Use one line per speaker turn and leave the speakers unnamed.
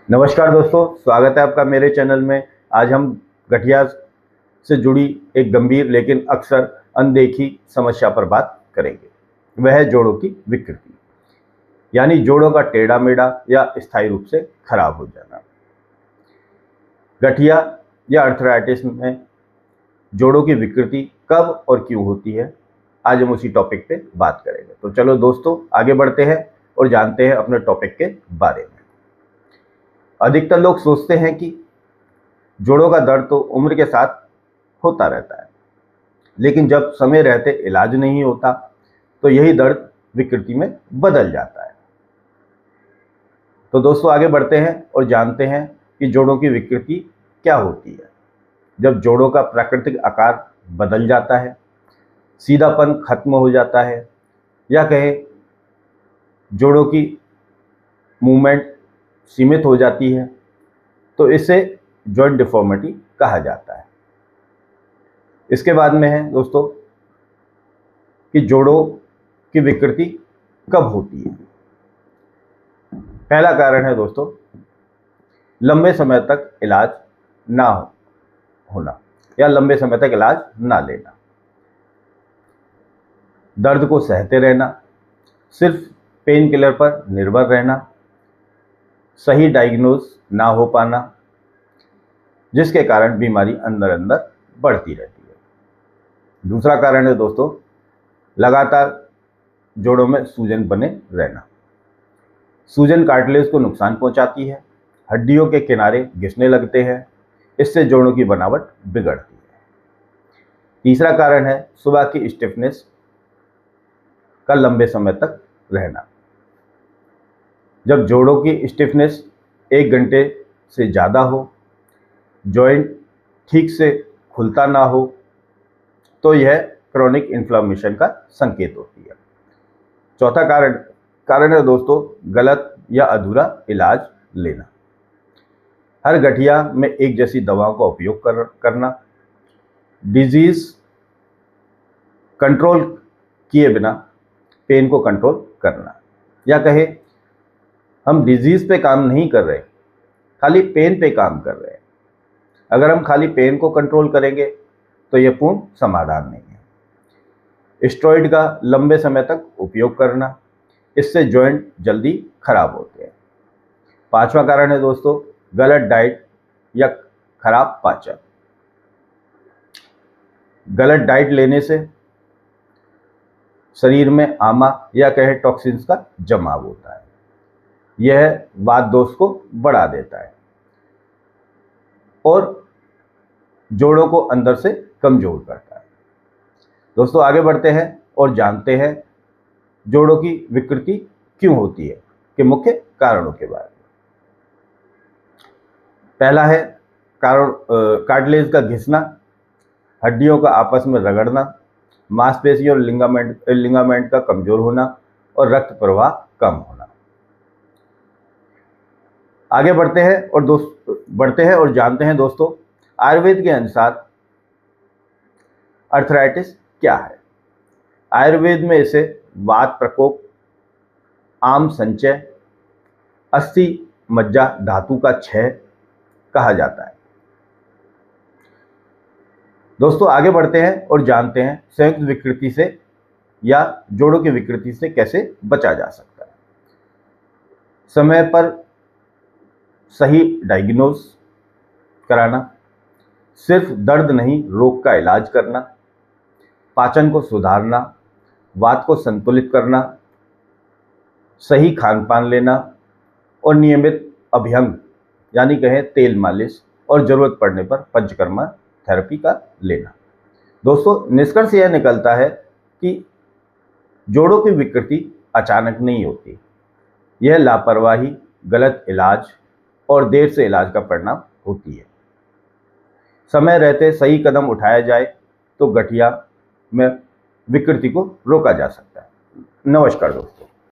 नमस्कार दोस्तों, स्वागत है आपका मेरे चैनल में। आज हम गठिया से जुड़ी एक गंभीर लेकिन अक्सर अनदेखी समस्या पर बात करेंगे। वह है जोड़ों की विकृति, यानी जोड़ों का टेढ़ा मेढ़ा या स्थायी रूप से खराब हो जाना। गठिया या अर्थराइटिस में जोड़ों की विकृति कब और क्यों होती है, आज हम उसी टॉपिक पे बात करेंगे। तो चलो दोस्तों, आगे बढ़ते हैं और जानते हैं अपने टॉपिक के बारे में। अधिकतर लोग सोचते हैं कि जोड़ों का दर्द तो उम्र के साथ होता रहता है, लेकिन जब समय रहते इलाज नहीं होता तो यही दर्द विकृति में बदल जाता है। तो दोस्तों, आगे बढ़ते हैं और जानते हैं कि जोड़ों की विकृति क्या होती है। जब जोड़ों का प्राकृतिक आकार बदल जाता है, सीधापन खत्म हो जाता है, या कहें जोड़ों की मूवमेंट सीमित हो जाती है, तो इसे जॉइंट डिफॉर्मिटी कहा जाता है। इसके बाद में है दोस्तों कि जोड़ों की विकृति कब होती है। पहला कारण है दोस्तों, लंबे समय तक इलाज ना होना या लंबे समय तक इलाज ना लेना। दर्द को सहते रहना, सिर्फ पेन किलर पर निर्भर रहना, सही डायग्नोज ना हो पाना, जिसके कारण बीमारी अंदर अंदर बढ़ती रहती है। दूसरा कारण है दोस्तों, लगातार जोड़ों में सूजन बने रहना। सूजन कार्टिलेज को नुकसान पहुंचाती है, हड्डियों के किनारे घिसने लगते हैं, इससे जोड़ों की बनावट बिगड़ती है। तीसरा कारण है सुबह की स्टिफनेस का लंबे समय तक रहना। जब जोड़ों की स्टिफनेस 1 घंटे से ज़्यादा हो, जॉइंट ठीक से खुलता ना हो, तो यह क्रोनिक इन्फ्लामेशन का संकेत होती है। चौथा कारण है दोस्तों, गलत या अधूरा इलाज लेना। हर गठिया में एक जैसी दवाओं का उपयोग करना, डिजीज कंट्रोल किए बिना पेन को कंट्रोल करना, या कहे हम डिजीज पे काम नहीं कर रहे, खाली पेन पे काम कर रहे हैं। अगर हम खाली पेन को कंट्रोल करेंगे तो यह पूर्ण समाधान नहीं है। स्टेरॉइड का लंबे समय तक उपयोग करना, इससे जॉइंट जल्दी खराब होते हैं। पांचवा कारण है दोस्तों, गलत डाइट या खराब पाचन। गलत डाइट लेने से शरीर में आमा या कहे टॉक्सिन्स का जमाव होता है। यह वात दोष को बढ़ा देता है और जोड़ों को अंदर से कमजोर करता है। दोस्तों, आगे बढ़ते हैं और जानते हैं जोड़ों की विकृति क्यों होती है के मुख्य कारणों के बारे में। पहला है कारण कार्टिलेज का घिसना, हड्डियों का आपस में रगड़ना, मांसपेशी और लिगामेंट का कमजोर होना और रक्त प्रवाह कम होना। आगे बढ़ते हैं और जानते हैं दोस्तों, आयुर्वेद के अनुसार अर्थराइटिस क्या है। आयुर्वेद में इसे वात प्रकोप, आम संचय, अस्थि मज्जा धातु का क्षय कहा जाता है। दोस्तों, आगे बढ़ते हैं और जानते हैं संयुक्त विकृति से या जोड़ों की विकृति से कैसे बचा जा सकता है। समय पर सही डायग्नोज कराना, सिर्फ दर्द नहीं रोग का इलाज करना, पाचन को सुधारना, वात को संतुलित करना, सही खान पान लेना और नियमित अभ्यंग यानी कहें तेल मालिश और जरूरत पड़ने पर पंचकर्मा थेरेपी का लेना। दोस्तों, निष्कर्ष यह निकलता है कि जोड़ों की विकृति अचानक नहीं होती, यह लापरवाही, गलत इलाज और देर से इलाज का परिणाम होती है। समय रहते सही कदम उठाया जाए तो गठिया में विकृति को रोका जा सकता है। नमस्कार दोस्तों।